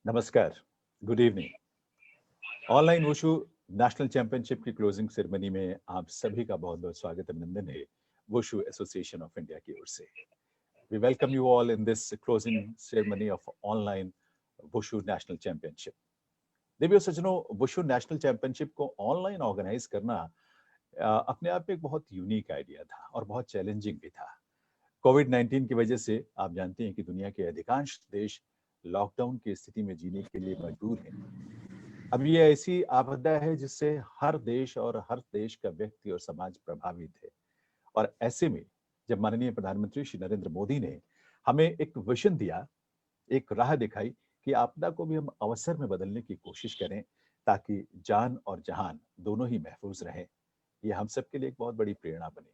नमस्कार, good evening. Online wushu national championship की closing ceremony में आप सभी का बहुत बहुत स्वागत अभिनंदन है वुशु एसोसिएशन ऑफ इंडिया की ओर से। We welcome you all in this closing ceremony of online wushu national championship. देवियों सज्जनों, वुशु नेशनल चैंपियनशिप को ऑनलाइन ऑर्गेनाइज करना अपने आप में एक बहुत यूनिक आइडिया था और बहुत चैलेंजिंग भी था। कोविड-19 की वजह से आप जानते हैं कि दुनिया के अधिकांश देश लॉकडाउन की स्थिति में जीने के लिए मजबूर हैं। अब ये ऐसी आपदा है जिससे हर देश और हर देश का व्यक्ति और समाज प्रभावित है। और ऐसे में जब माननीय प्रधानमंत्री श्री नरेंद्र मोदी ने हमें एक विजन दिया, एक राह दिखाई कि आपदा को भी हम अवसर में बदलने की कोशिश करें ताकि जान और जहान दोनों ही महफूज रहें, ये हम सबके लिए एक बहुत बड़ी प्रेरणा बने।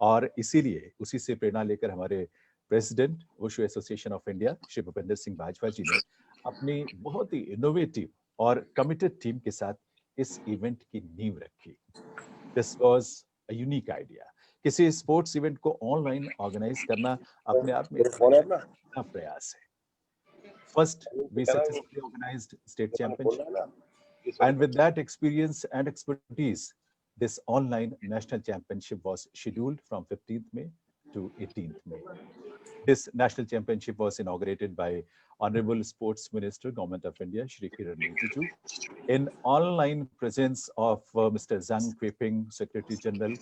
और इसीलिए उसी से प्रेरणा लेकर हमारे president Wushu Association of India Shri Bhupendra Singh Bhajpa ji ने अपनी बहुत ही इनोवेटिव और कमिटेड टीम के साथ इस इवेंट की नींव रखी। This was a unique idea. किसी स्पोर्ट्स इवेंट को ऑनलाइन ऑर्गेनाइज करना अपने आप में एक बड़ा प्रयास है। First, we successfully organized state championship, and with that experience and expertise, this online national championship was scheduled from 15th May to 18th May. This national championship was inaugurated by Honorable Sports Minister, Government of India, Shri Kiran Rijiju, in online presence of Mr. Zhang Kuiping, Secretary General,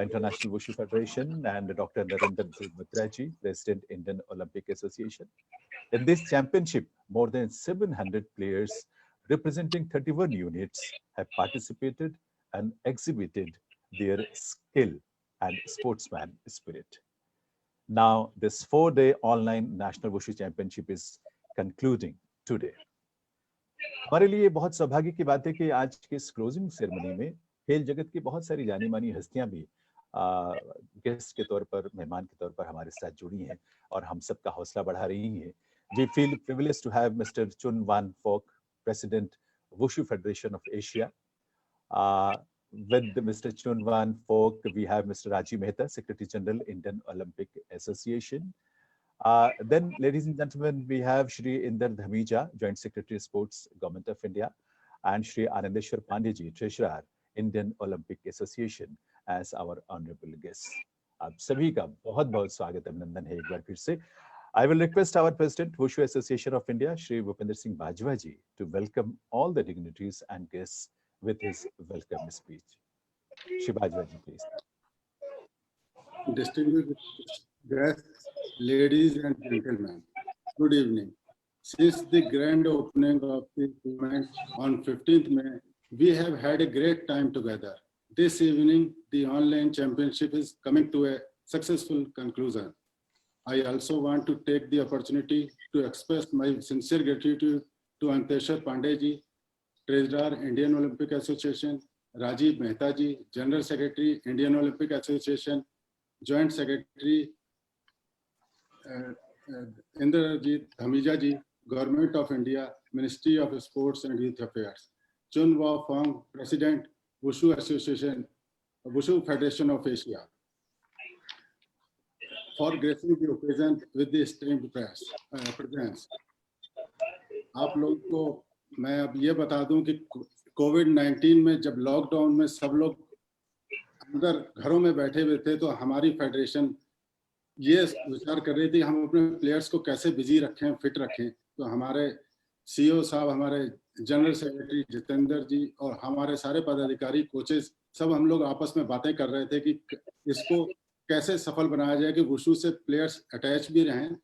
International Wushu Federation, and Dr. Narendra Batra, President, Indian Olympic Association. In this championship, more than 700 players representing 31 units have participated and exhibited their skill and sportsman spirit. Now, this 4-day online National Wushu Championship is concluding today. हमारे लिए बहुत सौभाग्य की बात है कि आज के इस क्लोजिंग सेरेमनी में खेल जगत की बहुत सारी जानी मानी हस्तियां भी गेस्ट के तौर पर, मेहमान के तौर पर हमारे साथ जुड़ी हैं और हम सबका हौसला बढ़ा रही हैं। We feel privileged to have Mr. Chun Wan Fook, President, Wushu Federation of Asia. With Mr. Chun Wan Fook, we have Mr. Rajiv Mehta, Secretary General, Indian Olympic Association. Then, ladies and gentlemen, we have Shri Inder Dhamija, Joint Secretary Sports, Government of India, and Shri Anandeshwar Pandey, Treasurer, Indian Olympic Association, as our honorable guests. आप सभी का बहुत बहुत स्वागत अभिनंदन है एक बार फिर से। I will request our President, Wushu Association of India, Shri Bhupender Singh Bajwa ji, to welcome all the dignitaries and guests with his welcome speech. Shri Bajwa ji, please. Distinguished guests, ladies and gentlemen, good evening. Since the grand opening of the event on 15th May, we have had a great time together. This evening, the online championship is coming to a successful conclusion. I also want to take the opportunity to express my sincere gratitude to Anteshwar Pandey ji, Treasurer, Indian Olympic Association, Rajiv Mehta ji, General Secretary, Indian Olympic Association, Joint Secretary, Indrajit Dhamija ji, Government of India, Ministry of Sports and Youth Affairs, Chun Wa Fong, President, Wushu Association, Wushu Federation of Asia, for gracing the occasion with the esteemed presence. आप लोग को मैं अब ये बता दूं कि कोविड-19 में जब लॉकडाउन में सब लोग अंदर घरों में बैठे हुए थे तो हमारी फेडरेशन ये विचार कर रही थी हम अपने प्लेयर्स को कैसे बिजी रखें, फिट रखें। तो हमारे सीईओ साहब, हमारे जनरल सेक्रेटरी जितेंद्र जी और हमारे सारे पदाधिकारी, कोचेस, सब हम लोग आपस में बातें कर रहे थे कि इसको कैसे सफल बनाया जाए कि वुशु से प्लेयर्स अटैच भी रहें,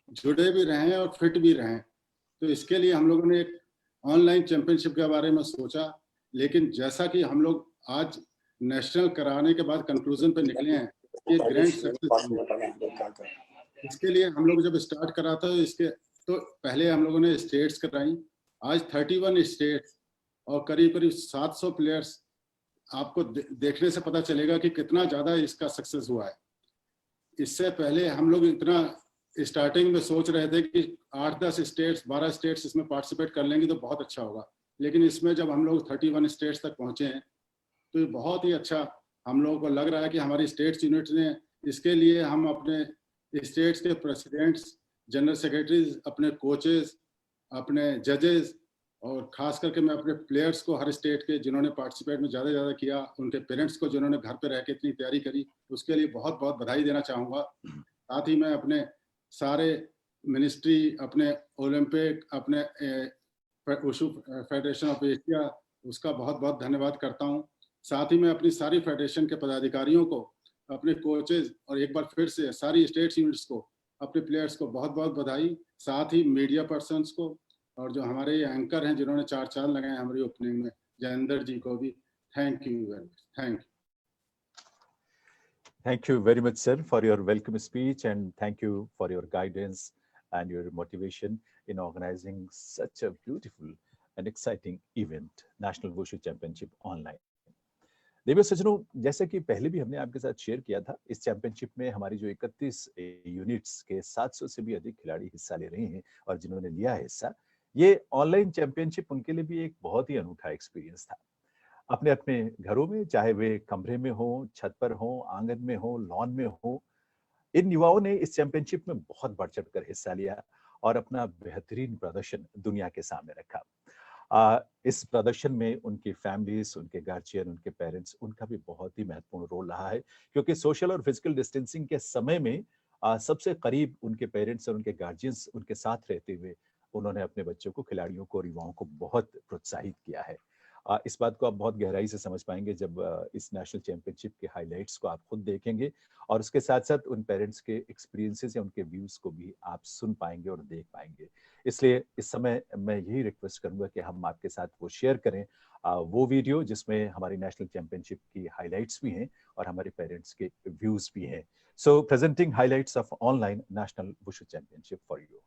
जुड़े भी रहें और फिट भी रहें। तो इसके लिए हम लोगों ने एक ऑनलाइन चैंपियनशिप के बारे में सोचा, लेकिन जैसा कि हम लोग आज नेशनल कराने के बाद कंक्लूजन पे निकले हैं, ये ग्रैंड सक्सेस। इसके लिए हम लोग जब स्टार्ट करा था तो पहले हम लोगों ने स्टेट्स कराई। आज 31 स्टेट्स और करीब करीब 700 प्लेयर्स, आपको देखने से पता चलेगा कि कितना ज़्यादा इसका सक्सेस हुआ है। इससे पहले हम लोग इतना स्टार्टिंग में सोच रहे थे कि 8-10 स्टेट्स, 12 स्टेट्स इसमें पार्टिसिपेट कर लेंगे तो बहुत अच्छा होगा, लेकिन इसमें जब हम लोग 31 स्टेट्स तक पहुँचे हैं तो ये बहुत ही अच्छा हम लोगों को लग रहा है कि हमारी स्टेट्स यूनिट ने, इसके लिए हम अपने स्टेट्स के प्रेसिडेंट्स, जनरल सेक्रेटरीज, अपने कोचेस अपने जजेस और खास करके मैं अपने प्लेयर्स को, हर स्टेट के जिन्होंने पार्टिसिपेट में ज़्यादा किया, उनके पेरेंट्स को जिन्होंने घर पे रह के इतनी तैयारी करी, उसके लिए बहुत बहुत बधाई देना चाहूँगा। साथ ही मैं अपने सारे मिनिस्ट्री, अपने ओलंपिक, अपने वुशु फेडरेशन ऑफ एशिया, उसका बहुत बहुत धन्यवाद करता हूँ। साथ ही मैं अपनी सारी फेडरेशन के पदाधिकारियों को, अपने कोचेज और एक बार फिर से सारी स्टेट्स यूनिट्स को, अपने प्लेयर्स को बहुत बहुत बधाई। साथ ही मीडिया पर्सन्स को और जो हमारे एंकर हैं जिन्होंने 4 चांद लगाए हमारी ओपनिंग में, जयेंद्र जी को भी thank you very much. Thank you. Thank you very much, sir, for your welcome speech, and thank you for your guidance and your motivation in organizing such a beautiful and exciting event, National Wushu Championship online. देवियों सज्जनों, जैसे कि पहले भी हमने आपके साथ share किया था, इस चैंपियनशिप में हमारी जो 31 यूनिट्स के 700 से भी अधिक खिलाड़ी हिस्सा ले रहे हैं और जिन्होंने लिया है हिस्सा, ये ऑनलाइन चैंपियनशिप उनके लिए भी एक बहुत ही अनूठा एक्सपीरियंस था। अपने अपने घरों में, चाहे वे कमरे में हो, छत पर हो, आंगन में हो, लॉन में हो, इन युवाओं ने इस चैंपियनशिप में बहुत बढ़ चढ़ कर हिस्सा लिया और अपना बेहतरीन प्रदर्शन दुनिया के सामने रखा। इस प्रदर्शन में उनकी फैमिलीज, उनके गार्जियन, उनके पेरेंट्स, उनका भी बहुत ही महत्वपूर्ण रोल रहा है, क्योंकि सोशल और फिजिकल डिस्टेंसिंग के समय में सबसे करीब उनके पेरेंट्स और उनके गार्जियंस उनके साथ रहते हुए उन्होंने अपने बच्चों को, खिलाड़ियों को और युवाओं को बहुत प्रोत्साहित किया है। इस बात को आप बहुत गहराई से समझ पाएंगे जब इस नेशनल चैंपियनशिप के हाइलाइट्स को आप खुद देखेंगे और उसके साथ साथ उन पेरेंट्स के एक्सपीरियंसेस या उनके व्यूज को भी आप सुन पाएंगे और देख पाएंगे। इसलिए इस समय मैं यही रिक्वेस्ट करूंगा कि हम आपके साथ वो शेयर करें वो वीडियो जिसमें हमारी नेशनल चैंपियनशिप की हाइलाइट्स भी हैं और हमारे पेरेंट्स के व्यूज भी हैं। So presenting highlights of online national Wushu championship for you.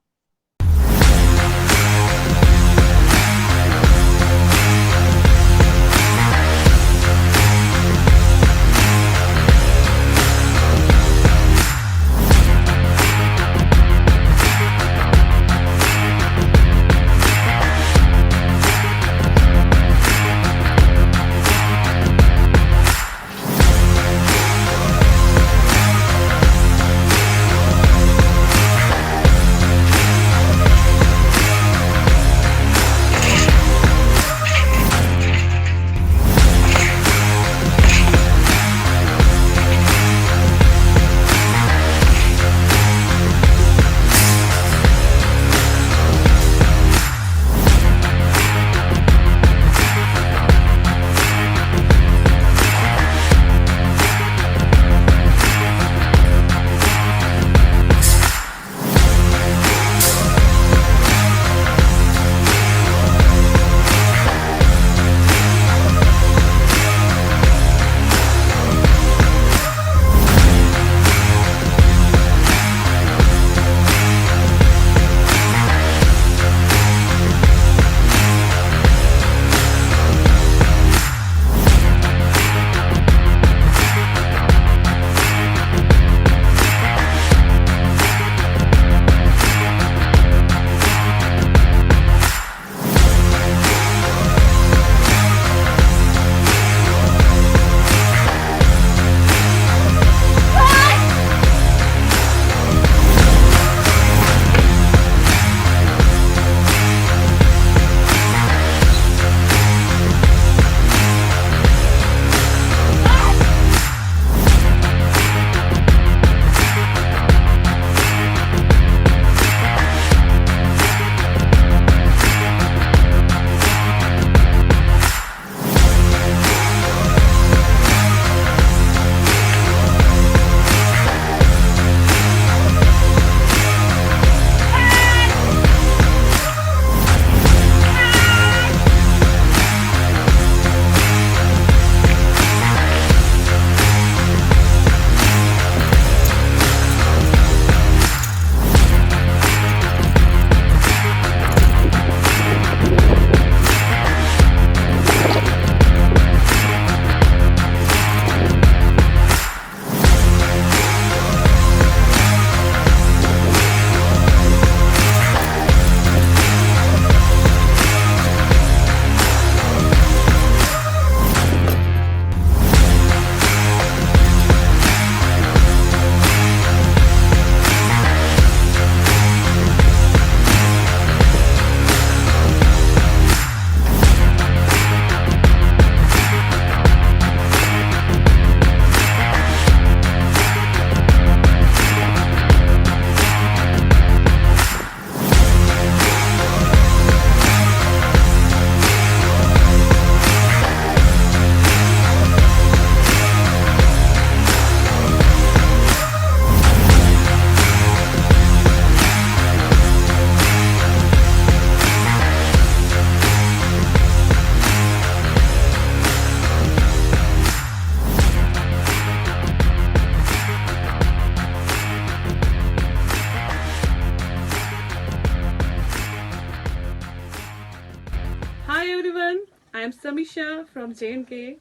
Hi everyone, I am Samisha from J&K.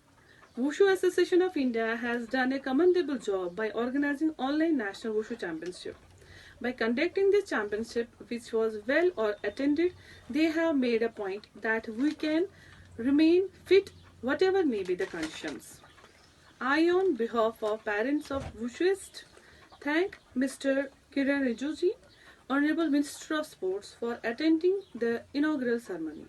Wushu Association of India has done a commendable job by organizing online National Wushu Championship. By conducting this championship, which was well or attended, they have made a point that we can remain fit whatever may be the conditions. I, on behalf of parents of Wushuists, thank Mr. Kiran Rijiju, Honorable Minister of Sports, for attending the inaugural ceremony.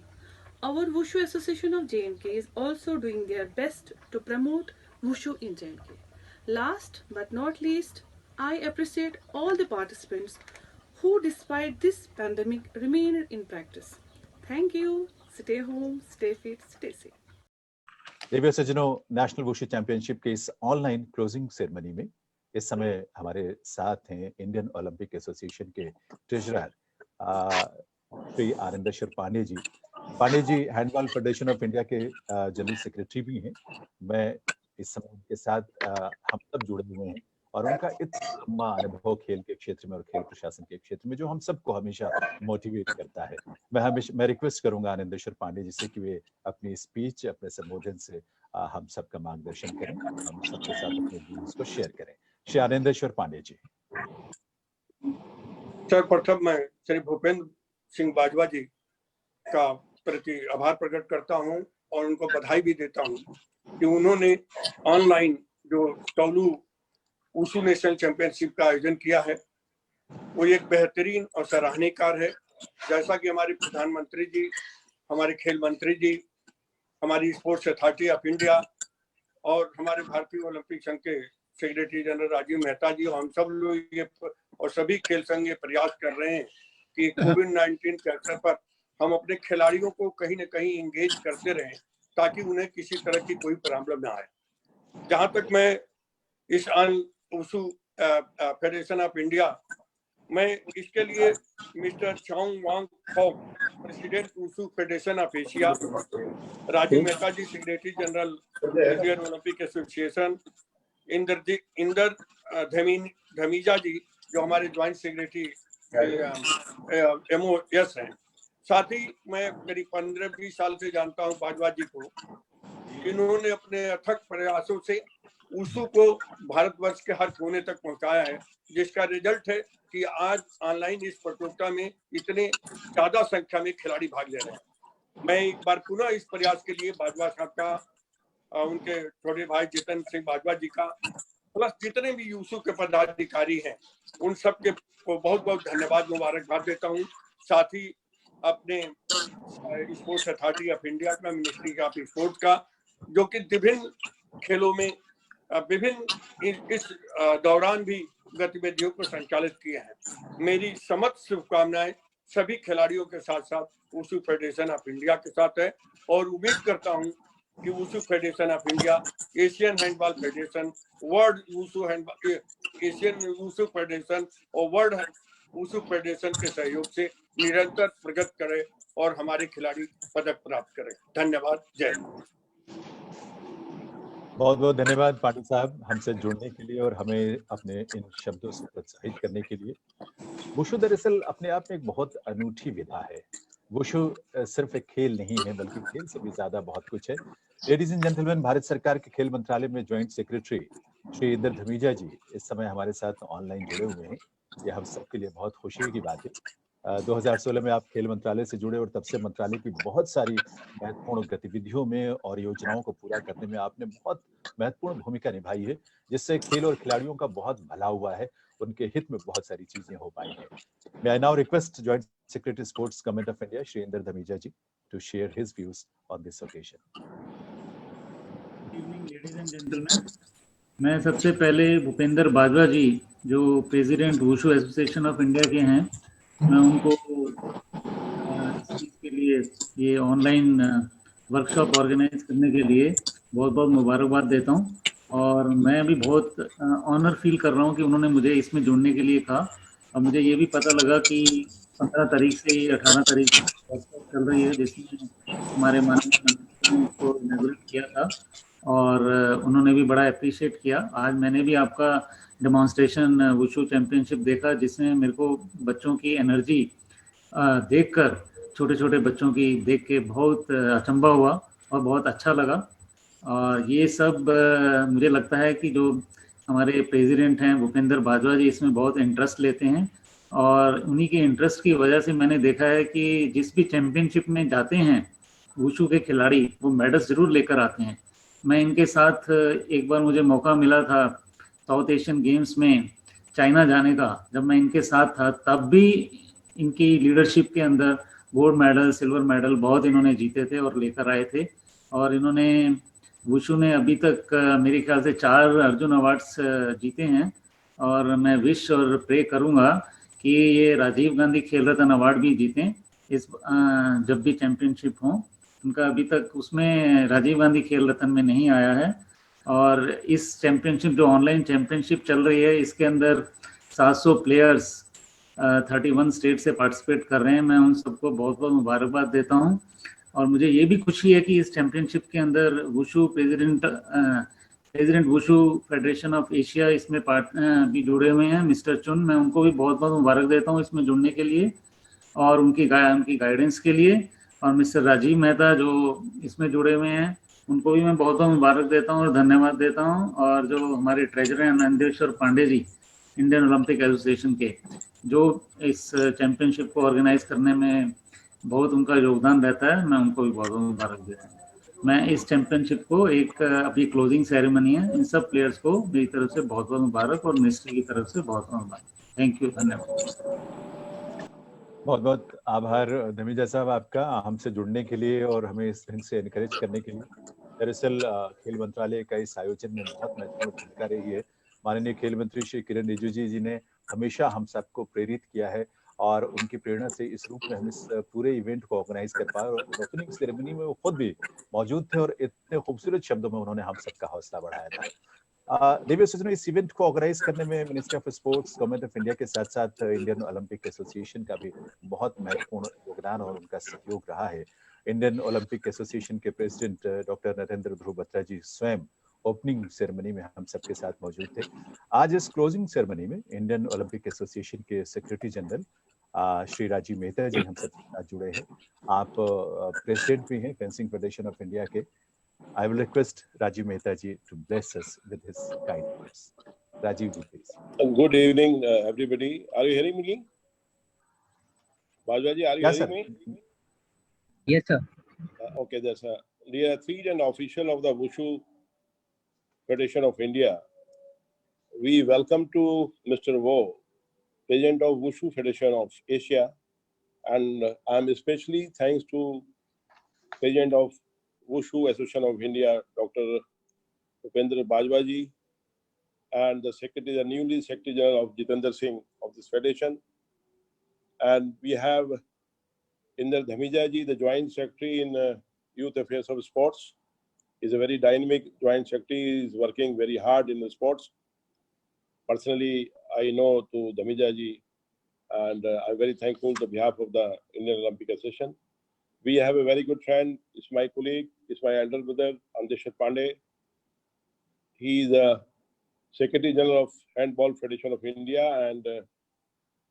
Our Wushu Association of J&K is also doing their best to promote Wushu in J&K. Last but not least, I appreciate all the participants who, despite this pandemic, remain in practice. Thank you. Stay home, stay fit, stay safe. देवियों सज्जनों, national Wushu championship के इस online closing ceremony में इस समय हमारे साथ हैं इंडियन ओलंपिक एसोसिएशन के treasurer Shri Anandeshwar Pandey ji. Pandey ji handball federation of India के जनरल सेक्रेटरी भी हैं। मैं इस समय उनके साथ हम सब जुड़े हुए हैं और उनका इतना लंबा अनुभव खेल के क्षेत्र में और खेल प्रशासन के क्षेत्र में जो हम सबको हमेशा मोटिवेट करता है। मैं रिक्वेस्ट करूंगा आनंदेश्वर पांडे जी से कि वे अपनी स्पीच, अपने संबोधन से हम सबका मार्गदर्शन करें, हम सबके साथ अपने व्यूज को शेयर करें। श्री आनंदेश्वर पांडे जी। सर्वप्रथम मैं श्री भूपेंद्र सिंह बाजवा जी का प्रति आभार प्रकट करता हूं और उनको बधाई भी देता हूं कि उन्होंने ऑनलाइन जो टोलू वुशु नेशनल चैंपियनशिप का आयोजन किया है वो एक बेहतरीन और सराहनीय कार्य है। जैसा कि हमारे प्रधानमंत्री जी, हमारे खेल मंत्री जी, हमारी स्पोर्ट्स अथॉरिटी ऑफ इंडिया और हमारे भारतीय ओलंपिक संघ के सेक्रेटरी जनरल राजीव मेहता जी, हम सब लोग ये और सभी खेल संघ ये प्रयास कर रहे हैं कि कोविड-19 के अवसर पर हम अपने खिलाड़ियों को कहीं न कहीं इंगेज करते रहें ताकि उन्हें किसी तरह की कोई प्रॉब्लम ना आए। जहां तक मैं इस वुशु फेडरेशन ऑफ इंडिया, मैं इसके लिए mister Chong Wang Fok, president Wushu Federation of Asia, Rajeev Mehta ji, secretary general Indian Olympic Association, Inder Dhamija ji जो हमारे ज्वाइंट सेक्रेटरी MOS हैं। साथ ही मैं करीब 15-20 साल से जानता हूं बाजवा जी को। इन्होंने अपने अथक प्रयासों से वुशु को भारतवर्ष के हर कोने तक पहुंचाया है, जिसका रिजल्ट है कि आज ऑनलाइन इस प्रतियोगिता में इतने ज्यादा संख्या में खिलाड़ी भाग ले रहे हैं। मैं एक बार पुनः इस प्रयास के लिए बाजवा साहब का, उनके छोटे भाई जितन सिंह बाजवा जी का, प्लस जितने भी वुशु के पदाधिकारी हैं उन सब के को बहुत बहुत धन्यवाद, मुबारकबाद देता हूँ। साथ ही अपने स्पोर्ट्स अथॉरिटी ऑफ इंडिया का, मिनिस्ट्री ऑफ स्पोर्ट्स का, जो कि विभिन्न खेलों में विभिन्न इस दौरान भी गतिविधियों को संचालित किए हैं। मेरी समस्त शुभकामनाएं सभी खिलाड़ियों के साथ साथ वुशु फेडरेशन ऑफ इंडिया के साथ है और उम्मीद करता हूं कि wushu Federation of India, Asian handball federation, world wushu handball, Asian wushu federation और वर्ल्ड वुशु फेडरेशन के सहयोग से निरंतर प्रगति करे और हमारे खिलाड़ी पदक प्राप्त करें। धन्यवाद। जय हिंद। बहुत बहुत धन्यवाद पांडे साहब हमसे जुड़ने के लिए और हमें अपने इन शब्दों से प्रोत्साहित करने के लिए। वुशु दरअसल अपने आप में एक बहुत अनूठी विधा है। वुशु सिर्फ एक खेल नहीं है बल्कि खेल से भी ज्यादा बहुत कुछ है। लेडीज एंड जेंटलमैन, भारत सरकार के खेल मंत्रालय में ज्वाइंट सेक्रेटरी श्री इंदर धमीजा जी इस समय हमारे साथ ऑनलाइन जुड़े हुए हैं। ये हम सबके लिए बहुत खुशी की बात है। 2016 में आप खेल मंत्रालय से जुड़े और तब से मंत्रालय की बहुत सारी महत्वपूर्ण गतिविधियों में और योजनाओं को पूरा करने में आपने बहुत महत्वपूर्ण भूमिका निभाई है, जिससे खेल और खिलाड़ियों का बहुत भला हुआ है, उनके हित में बहुत सारी चीजें हो पाई हैं। May I now request Joint Secretary Sports Government of India, Shri Inder Dhamija ji, to share his views on this occasion. Good evening, ladies and gentlemen. मैं सबसे पहले भूपेंद्र बाजवा जी जो president Wushu Association of India के हैं, मैं उनको इस चीज़ के लिए, ये ऑनलाइन वर्कशॉप ऑर्गेनाइज करने के लिए बहुत बहुत मुबारकबाद देता हूँ। और मैं भी बहुत ऑनर फील कर रहा हूँ कि उन्होंने मुझे इसमें जुड़ने के लिए कहा। और मुझे ये भी पता लगा कि 15 तारीख से 18 तारीख वर्कशॉप चल रही है, जिसमें हमारे माननीय मंत्री ने इसको इनॉग्रेट किया था और उन्होंने भी बड़ा अप्रिशिएट किया। आज मैंने भी आपका डेमोन्स्ट्रेशन वुशु चैंपियनशिप देखा, जिसमें मेरे को बच्चों की एनर्जी देखकर छोटे छोटे बच्चों की देख के बहुत अचंभा हुआ और बहुत अच्छा लगा। और ये सब मुझे लगता है कि जो हमारे प्रेसिडेंट हैं भूपेंद्र बाजवा जी इसमें बहुत इंटरेस्ट लेते हैं, और उन्हीं के इंटरेस्ट की वजह से मैंने देखा है कि जिस भी चैम्पियनशिप में जाते हैं वुशु के खिलाड़ी वो मेडल्स जरूर लेकर आते हैं। मैं इनके साथ एक बार मुझे मौका मिला था साउथ एशियन गेम्स में चाइना जाने का, जब मैं इनके साथ था तब भी इनकी लीडरशिप के अंदर गोल्ड मेडल सिल्वर मेडल बहुत इन्होंने जीते थे और लेकर आए थे। और इन्होंने वुशु ने अभी तक मेरे ख्याल से 4 अर्जुन अवार्ड्स जीते हैं, और मैं विश और प्रे करूंगा कि ये राजीव गांधी खेल रत्न अवार्ड भी जीतें इस जब भी चैंपियनशिप हो। उनका अभी तक उसमें राजीव गांधी खेल रत्न में नहीं आया है। और इस चैंपियनशिप जो ऑनलाइन चैंपियनशिप चल रही है इसके अंदर 700 प्लेयर्स 31 स्टेट से पार्टिसिपेट कर रहे हैं। मैं उन सबको बहुत बहुत मुबारकबाद देता हूं। और मुझे ये भी खुशी है कि इस चैंपियनशिप के अंदर wushu president Wushu Federation of Asia इसमें भी जुड़े हुए हैं, मिस्टर चुन। मैं उनको भी बहुत बहुत मुबारक देता हूँ इसमें जुड़ने के लिए और उनकी गाइडेंस के लिए। और मिस्टर राजीव मेहता जो इसमें जुड़े हुए हैं उनको भी मैं बहुत बहुत मुबारक देता हूँ और धन्यवाद देता हूँ। और जो हमारे ट्रेजरर हैं Nandeshwar Pandey ji Indian Olympic Association के, जो इस चैंपियनशिप को ऑर्गेनाइज करने में बहुत उनका योगदान रहता है, मैं उनको भी बहुत बहुत मुबारक देता हूँ। मैं इस चैंपियनशिप को एक अभी क्लोजिंग सेरेमनी है, इन सब प्लेयर्स को मेरी तरफ से बहुत बहुत मुबारक और मिनिस्ट्री की तरफ से बहुत बहुत मुबारक। थैंक यू, धन्यवाद। बहुत बहुत आभार धमीजा साहब आपका हमसे जुड़ने के लिए और हमें इस ढंग से एनकरेज करने के लिए। दरअसल खेल मंत्रालय का इस आयोजन में बहुत महत्वपूर्ण भूमिका रही है। माननीय खेल मंत्री श्री किरण रिजिजू जी ने हमेशा हम सबको प्रेरित किया है और उनकी प्रेरणा से इस रूप में हम इस पूरे इवेंट को ऑर्गेनाइज कर पाए। और ओपनिंग सेरेमनी में वो खुद भी मौजूद थे और इतने खूबसूरत शब्दों में उन्होंने हम सबका हौसला बढ़ाया था। देवी सूचना इस इवेंट को ऑर्गेनाइज करने में ministry of sports, government of India के साथ साथ इंडियन ओलंपिक एसोसिएशन का भी बहुत महत्वपूर्ण योगदान और उनका सहयोग रहा है। इंडियन ओलंपिक एसोसिएशन के प्रेसिडेंट डॉक्टर नरेंद्र ध्रुव बत्रा जी स्वयं ओपनिंग सेरेमनी में हम सबके साथ मौजूद थे। आज इस क्लोजिंग सेरेमनी में इंडियन ओलंपिक एसोसिएशन के सेक्रेटरी जनरल श्री राजीव मेहता जी हम सबके साथ जुड़े हैं। आप प्रेसिडेंट भी हैं फेंसिंग फेडरेशन ऑफ इंडिया के। I will request Rajiv Mehta ji to bless us with his kind words. Rajiv ji, please. Good evening, everybody. Are you hearing me? Bajwa ji, are you Yes, hearing sir. me? Yes, sir. Okay, that's dear athlete and official of the Wushu Federation of India. We welcome to Mr. Wo, President of Wushu Federation of Asia, and I'm especially thanks to President of Wushu Association of India, Dr. Bhupendra Bajwa ji, and the Secretary, the newly Secretary General of Jitendra Singh of this federation. And we have Inder Dhamija ji, the Joint Secretary in Youth Affairs of Sports. He's a very dynamic Joint Secretary. He's working very hard in the sports. Personally, I know to Dhamija ji, and I'm very thankful on behalf of the Indian Olympic Association. We have a very good friend. It's my colleague. It's my elder brother, Nandeshwar Pandey. He is the Secretary General of Handball Federation of India, and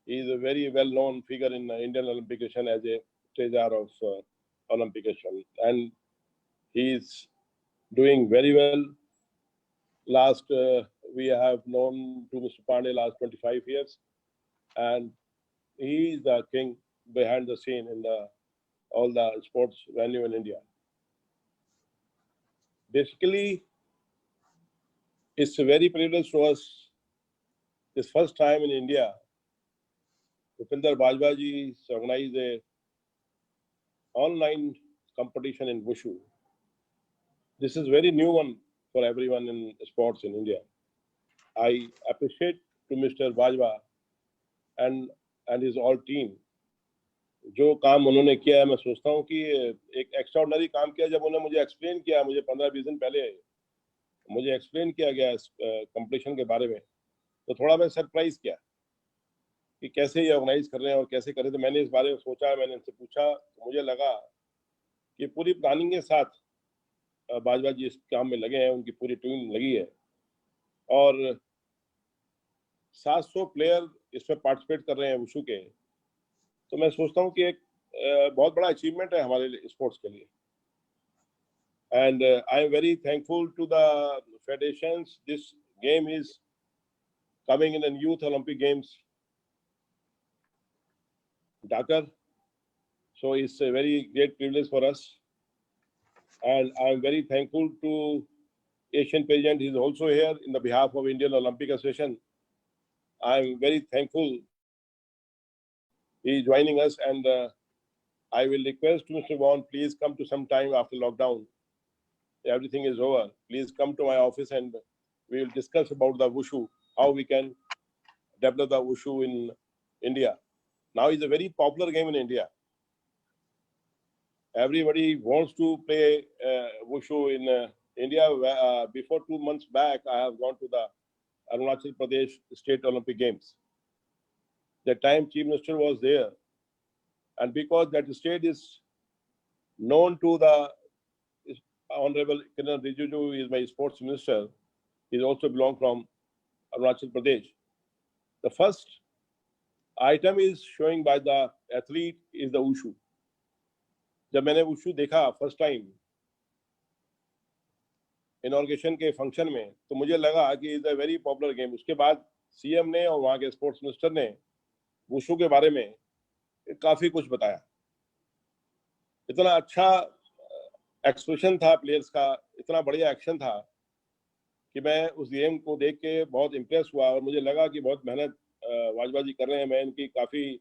he is a very well-known figure in Indian Olympic Association as a treasurer of Olympic Association, and he is doing very well. Last we have known to Mr. Pandey last 25 years, and he is the king behind the scene in all the sports venue in India. Basically, it's a very privilege to us. This first time in India, Bhupendra Bajwa ji organized a online competition in Wushu. This is very new one for everyone in sports in India. I appreciate to Mr. Bajwa and his all team. जो काम उन्होंने किया है, मैं सोचता हूँ कि एक एक्स्ट्राऑर्डिनरी काम किया। जब उन्होंने मुझे एक्सप्लेन किया, मुझे 15-20 दिन पहले मुझे एक्सप्लेन किया गया इस कंपटीशन के बारे में, तो थोड़ा मैं सरप्राइज किया कि कैसे ये ऑर्गेनाइज कर रहे हैं और कैसे कर रहे थे। मैंने इस बारे में सोचा, मैंने इनसे पूछा, तो मुझे लगा कि पूरी प्लानिंग के साथ बाजवा जी इस काम में लगे हैं, उनकी पूरी टीम लगी है और 700 प्लेयर इसमें पार्टिसिपेट कर रहे हैं वुशु के। तो मैं सोचता हूँ कि एक बहुत बड़ा अचीवमेंट है हमारे स्पोर्ट्स के लिए. And I am very thankful to the federations. This game is coming in the Youth Olympic Games, Dakar. So it's a very great privilege for us. And I am very thankful to Asian President. He is also here in the behalf of Indian Olympic Association. I am very thankful he is joining us, and I will request Mr. Vaughan, please come to some time after lockdown. Everything is over. Please come to my office and we will discuss about the wushu, how we can develop the wushu in India. Now it's a very popular game in India. Everybody wants to play wushu in India. Before 2 months back, I have gone to the Arunachal Pradesh State Olympic Games. That time Chief Minister was there. And because that state is known to the Honorable Kiran Rijiju, is my sports minister. He also belongs from Arunachal Pradesh. The first item is showing by the athlete is the wushu. जब मैंने wushu देखा first time inauguration के function में, तो मुझे लगा कि is a very popular game. उसके बाद CM ने और वहाँ के sports minister ने wushu के बारे में काफी कुछ बताया. इतना अच्छा एक्सप्रेशन था प्लेयर्स का, इतना बढ़िया एक्शन था कि मैं उस गेम को देख के बहुत इम्प्रेस हुआ और मुझे लगा कि बहुत मेहनत वाजवा जी कर रहे हैं. मैं इनकी काफ़ी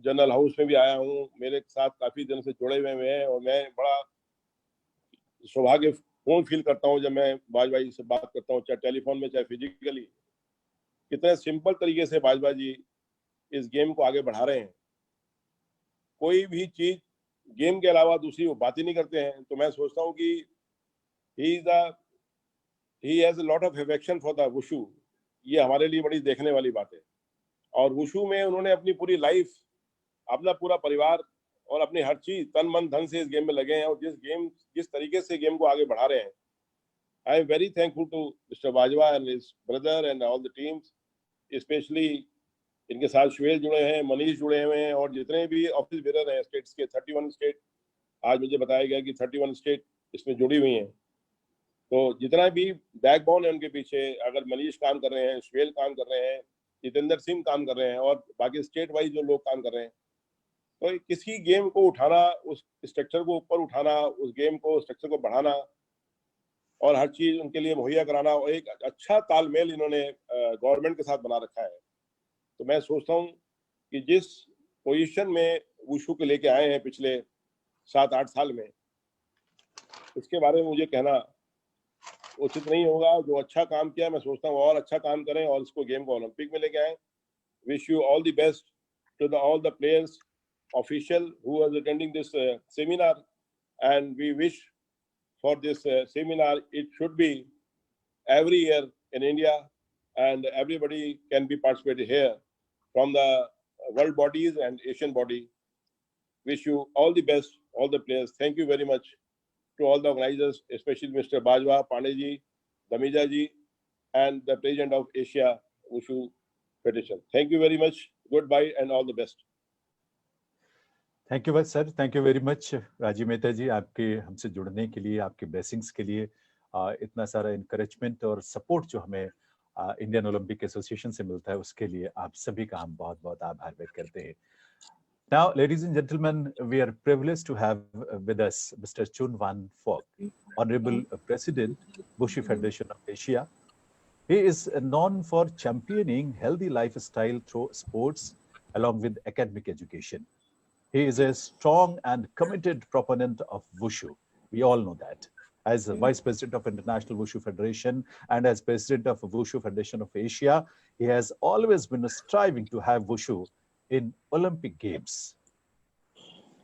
जनरल हाउस में भी आया हूँ, मेरे साथ काफ़ी दिन से जुड़े हुए हैं और मैं बड़ा सौभाग्यपूर्ण फील करता हूँ जब मैं वाजवा जी से बात करता हूँ, चाहे टेलीफोन में चाहे फिजिकली. कितने सिंपल तरीके से वाजवा जी इस गेम को आगे बढ़ा रहे हैं. कोई भी चीज़ गेम के अलावा दूसरी वो बात ही नहीं करते हैं. तो मैं सोचता हूँ कि he has a lot of affection for the wushu. ये हमारे लिए बड़ी देखने वाली बात है. और wushu में उन्होंने अपनी पूरी लाइफ, अपना पूरा परिवार और अपनी हर चीज तन मन धन से इस गेम में लगे हैं और जिस तरीके से गेम को आगे बढ़ा रहे हैं. I am very thankful to Mr. Bajwa and his brother and all the teams, especially इनके साथ श्वेल जुड़े हैं, मनीष जुड़े हुए हैं और जितने भी ऑफिस बेरर हैं स्टेट्स के 31 स्टेट, आज मुझे बताया गया कि 31 स्टेट इसमें जुड़ी हुई हैं. तो जितना भी बैकबोन है उनके पीछे, अगर मनीष काम कर रहे हैं, श्वेल काम कर रहे हैं, जितेंद्र सिंह काम कर रहे हैं और बाकी स्टेट वाइज जो लोग काम कर रहे हैं, तो किसी गेम को उठाना, उस स्ट्रक्चर को ऊपर उठाना, उस गेम को स्ट्रक्चर को बढ़ाना और हर चीज उनके लिए मुहैया कराना और एक अच्छा तालमेल इन्होंने गवर्नमेंट के साथ बना रखा है. तो मैं सोचता हूँ कि जिस पोजीशन में वुशु को लेके आए हैं पिछले 7-8 साल में, इसके बारे में मुझे कहना उचित नहीं होगा. जो अच्छा काम किया मैं सोचता हूँ और अच्छा काम करें और इसको गेम को ओलंपिक में लेके आए. Wish you all the best to all the players, official who was attending this seminar, and we wish for this seminar it should be every year in India and everybody can be participated here from the world bodies and Asian body. Wish you all the best, all the players. Thank you very much to all the organizers, especially Mr. Bajwa, Pandey ji, Damija ji, and the President of Asia Wushu Federation. Thank you very much. Goodbye and all the best. Thank you sir, thank you very much Rajeev Mehta ji, आपके हमसे जुड़ने के लिए, आपके blessings के लिए, इतना सारा इनकरेजमेंट और सपोर्ट जो हमें इंडियन ओलंपिक एसोसिएशन से मिलता है उसके लिए आप सभी का हम बहुत बहुत आभार व्यक्त करते हैं. Now, ladies and gentlemen, we are privileged to have with us Mr. Chun Wan Phoc, Honorable President, Wushu Federation of Asia. He is known for championing healthy lifestyle through sports along with academic education. He is a strong and committed proponent of Wushu. We all know that. As Vice President of International Wushu Federation and as President of Wushu Federation of Asia, he has always been striving to have Wushu in Olympic Games.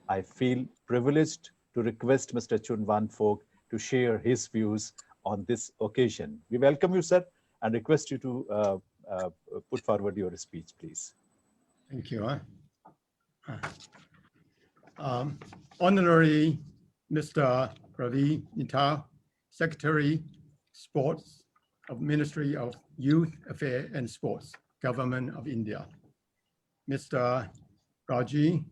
I feel privileged to request Mr. Chun Wan Phoc to share his views on this occasion. We welcome you, sir, and request you to put forward your speech, please. Thank you. Honorary Mr. Ravi Mittal, Secretary, Sports of Ministry of Youth Affairs and Sports, Government of India. Mr. Raji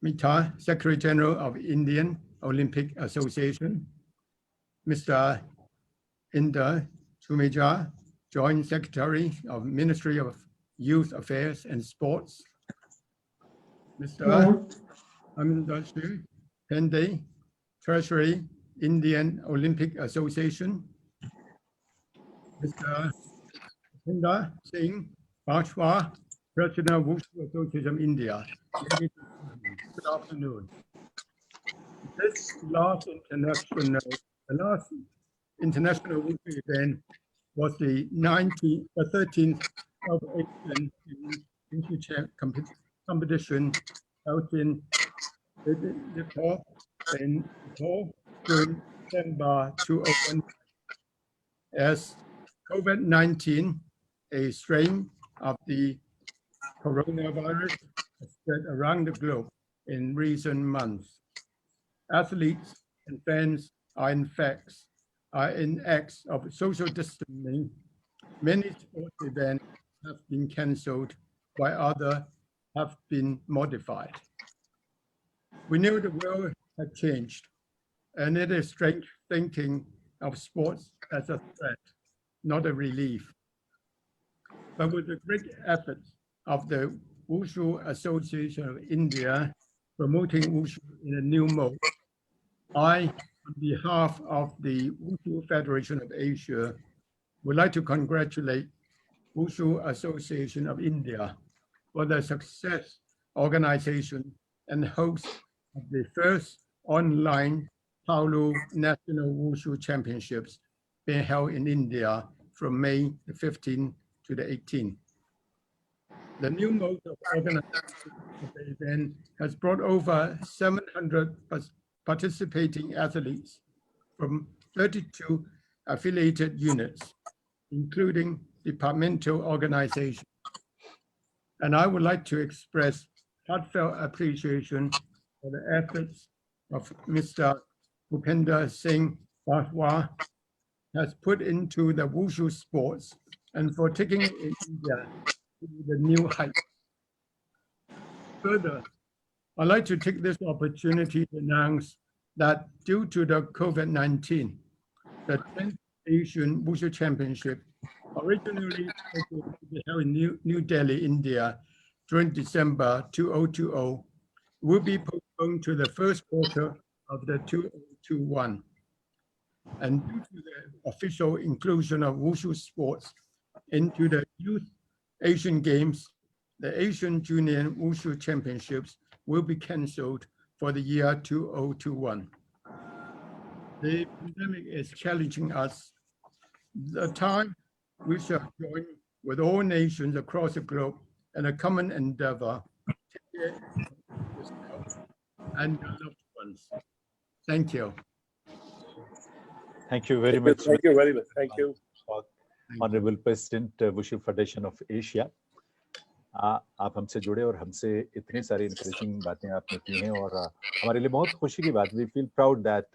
Mita, Secretary General of Indian Olympic Association. Mr. Inder Sumeja, Joint Secretary of Ministry of Youth Affairs and Sports. Mr. Amindashu Pende, Treasury, Indian Olympic Association. Mr. Hinder Singh Bajwa, President of Wushu Association of India. Ladies and gentlemen, good afternoon. This last international Wushu event was the 13th of Asian Wushu competition held in Nepal during December 2001. As COVID-19, a strain of the coronavirus, has spread around the globe in recent months. Athletes and fans are in acts of social distancing. Many sports events have been cancelled, while others have been modified. We knew the world had changed, and it is strange thinking of sports as a threat, not a relief. But with the great efforts of the Wushu Association of India promoting Wushu in a new mode, I, on behalf of the Wushu Federation of Asia, would like to congratulate Wushu Association of India for the success organization and host of the first online Paolu National Wushu Championships being held in India from May the 15th to the 18th. The new mode of organization of the event has brought over 700 participating athletes from 32 affiliated units, including departmental organizations. And I would like to express heartfelt appreciation for the efforts of Mr. Bhupender Singh Bajwa has put into the Wushu sports and for taking India to the new height. Further, I'd like to take this opportunity to announce that due to the COVID-19, the 10th Asian Wushu Championship, originally scheduled to be held in New Delhi, India, during December 2020, will be postponed to the first quarter of the 2021. And due to the official inclusion of Wushu sports into the Youth Asian Games, the Asian Junior Wushu Championships will be cancelled for the year 2021. The pandemic is challenging us. The time we shall join with all nations across the globe in a common endeavor to care for yourself and your loved ones. Thank you. Thank you very much. Thank you very much. Thank you. Honorable President, Wushu Federation of Asia. आप हमसे जुड़े और हमसे इतनी सारी interesting बातें आपने की हैं और हमारे लिए बहुत खुशी की बात. We feel proud that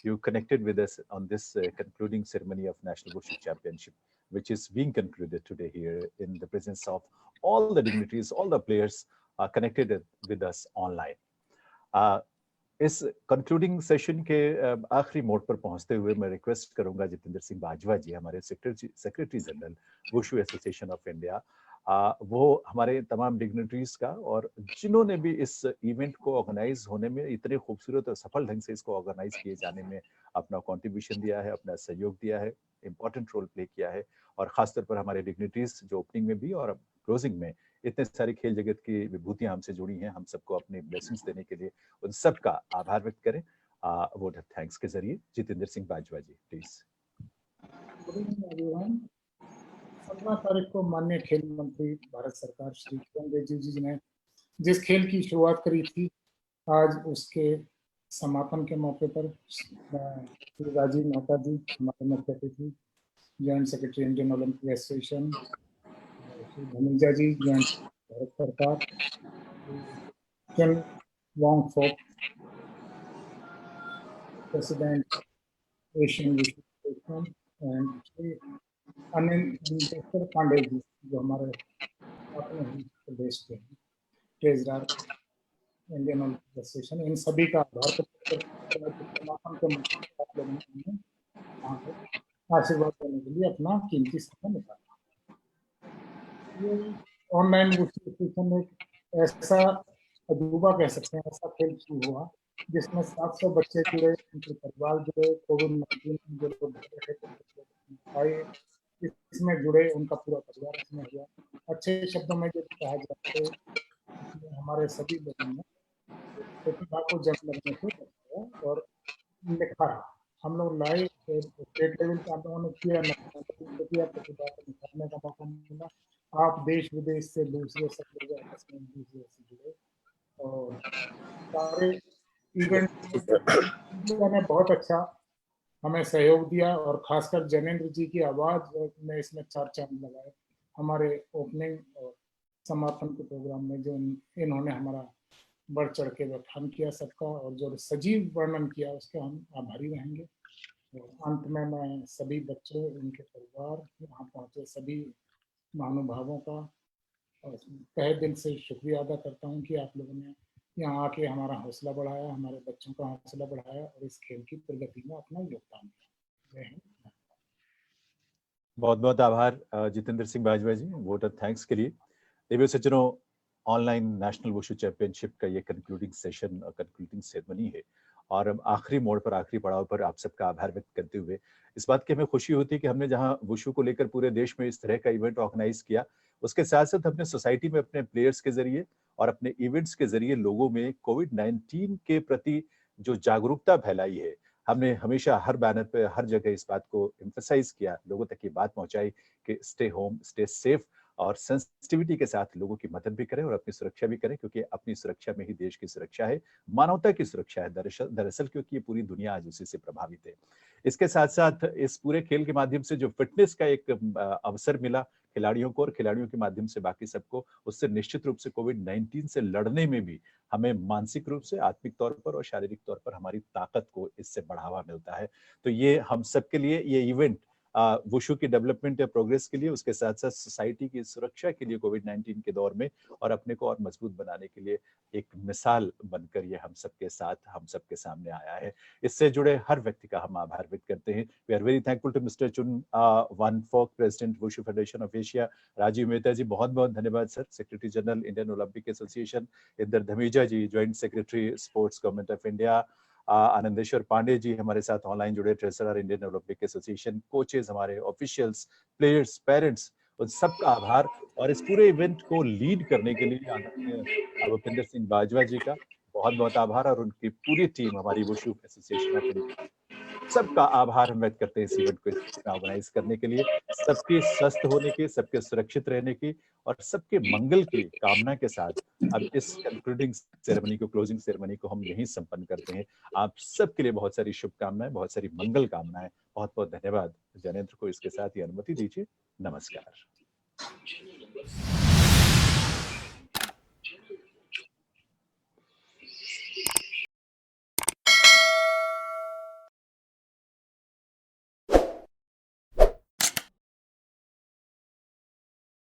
you connected with us on this concluding ceremony of National Wushu Championship, which is being concluded today here in the presence of all the dignitaries, all the players connected with us online. इस concluding session के आखिरी mode पर पहुंचते हुए मैं request करूंगा जितेंद्र सिंह बाजवा जी, हमारे secretary general wushu Association of India, वो हमारे तमाम डिग्निटरीज का और जिन्होंने भी इस इवेंट को ऑर्गेनाइज होने में इतने खूबसूरत और सफल ढंग से इसको ऑर्गेनाइज किए जाने में अपना कंट्रीब्यूशन दिया है, अपना सहयोग दिया है, इंपॉर्टेंट रोल प्ले किया है. और खासतौर पर हमारे डिग्निटरीज जो ओपनिंग में भी और क्लोजिंग में इतने सारे खेल जगत की विभूतियां हमसे जुड़ी हैं, हम सबको अपने ब्लेसिंग्स देने के लिए उन सबका आभार व्यक्त करें वोट ऑफ थैंक्स के जरिए. जितेंद्र सिंह बाजवा जी, प्लीज. 15 तारीख को माननीय खेल मंत्री भारत सरकार श्री किरण रिजिजू जी ने जिस खेल की शुरुआत करी थी, आज उसके समापन के मौके पर श्री राजीव मेहता जी, हमारे मुख्य अतिथि, joint secretary Indian Olympic Association, Shri Dhamija ji, joint Bharat सरकार, Kim Wang Fok, president Asian Association, and Shri Anil Pandey ji जो हमारे अपने प्रदेश के ट्रेजरर, इंडियन ओलंपिक एसोसिएशन, इन सभी का आभार समापन के मौके पर आप लोगों ने यहाँ पे आशीर्वाद देने के लिए अपना कीमती समय निकाला। ये ऑनलाइन वुशु एसोसिएशन एक ऐसा अजूबा कह सकते हैं, ऐसा खेल शुरू हुआ जिसमें 700 बच्चे जुड़े, उनके परिवार जुड़े, कोविड-19 में जो लोग घर बैठे आए इसमें जुड़े, उनका पूरा परिवार इसमें हुआ। अच्छे शब्दों में जो कहा जाए तो इसमें हमारे सभी लोगों ने प्रतिभा को जन्म लगने से बचाया और निखारा। हम लोग लाए स्टेट लेवल पे आप लोगों ने किया, प्रतिभा को निखारने का मौका मिला। आप देश विदेश से दूसरे सब लोग आपस में दूसरे से जुड़े और सारे इवेंट ने बहुत अच्छा हमें सहयोग दिया और खासकर जैनेंद्र जी की आवाज ने इसमें 4 चांद लगाए। हमारे ओपनिंग और समापन के प्रोग्राम में जो इन्होंने हमारा बढ़ चढ़ के व्याख्यान किया सबका और जो सजीव वर्णन किया उसके हम आभारी रहेंगे। और अंत में मैं सभी बच्चों, उनके परिवार, यहाँ पहुंचे सभी महानुभावों का और तहे दिल से शुक्रिया अदा करता हूँ कि आप लोगों ने यहाँ आके हमारा हौसला बढ़ाया, हमारे बच्चों का हौसला बढ़ाया और इस खेल की प्रगति में अपना योगदान दिया। जय हिंद। बहुत बहुत आभार जितेंद्र सिंह बाजवा जी, वोट ऑफ थैंक्स के लिए। देवियों सज्जनों, ऑनलाइन नेशनल वुशु चैंपियनशिप का ये कंक्लूडिंग सेशन और कंक्लूडिंग सेरेमनी है और हम आखिरी मोड़ पर, आखिरी पड़ाव पर आप सबका आभार व्यक्त करते हुए इस बात की हमें खुशी होती है कि हमने जहां वुशु को लेकर पूरे देश में इस तरह का इवेंट ऑर्गेनाइज किया, उसके साथ साथ हमने सोसाइटी में अपने प्लेयर्स के जरिए और अपने इवेंट्स के जरिए लोगों में कोविड-19 के प्रति जो जागरूकता फैलाई है, हमने हमेशा हर बैनर पे, हर जगह इस बात को एम्फसाइज किया, लोगों तक ये बात पहुंचाई कि स्टे होम, स्टे सेफ और सेंसिटिविटी के साथ लोगों की मदद भी करें और अपनी सुरक्षा भी करें, क्योंकि अपनी सुरक्षा में ही देश की सुरक्षा है, मानवता की सुरक्षा है दरअसल, क्योंकि ये पूरी दुनिया आज उसी से प्रभावित है। इसके साथ साथ इस पूरे खेल के माध्यम से जो फिटनेस का एक अवसर मिला खिलाड़ियों को और खिलाड़ियों के माध्यम से बाकी सबको, उससे निश्चित रूप से कोविड-19 से लड़ने में भी हमें मानसिक रूप से, आत्मिक तौर पर और शारीरिक तौर पर हमारी ताकत को इससे बढ़ावा मिलता है। तो ये हम सबके लिए ये इवेंट वुशु की डेवलपमेंट या प्रोग्रेस के लिए, उसके साथ साथ सोसाइटी की सुरक्षा के लिए कोविड-19 के दौर में और अपने को और मजबूत बनाने के लिए एक मिसाल बनकर ये हम सबके साथ, हम सबके सामने आया है। इससे जुड़े हर व्यक्ति का हम आभार व्यक्त करते हैं। We are very thankful to mister Chun Wan Fok, president Wushu Federation of Asia, Rajeev Mehta ji, बहुत बहुत धन्यवाद sir. Secretary general Indian Olympic Association Inder Dhamija ji, joint secretary sports government of India, Anandeshwar Pandey ji हमारे साथ ऑनलाइन जुड़े, treasurer Indian Olympic Association, coaches, हमारे officials, players, parents, उन सबका आभार। और इस पूरे इवेंट को लीड करने के लिए भूपेंद्र सिंह बाजवा जी का बहुत बहुत आभार और उनकी पूरी टीम, हमारी वुशु एसोसिएशन ऑफ इंडिया, सबका आभार हम व्यक्त करते हैं इस इवेंट को ऑर्गेनाइज करने के लिए, सबके स्वस्थ होने के, सबके सुरक्षित रहने की और सबके मंगल की कामना के साथ अब इस कंक्लूडिंग सेरेमनी को, क्लोजिंग सेरेमनी को हम यहीं संपन्न करते हैं। आप सबके लिए बहुत सारी शुभकामनाएं, बहुत सारी मंगल कामनाएं, बहुत बहुत धन्यवाद। जैनेंद्र को इसके साथ ही अनुमति दीजिए। नमस्कार।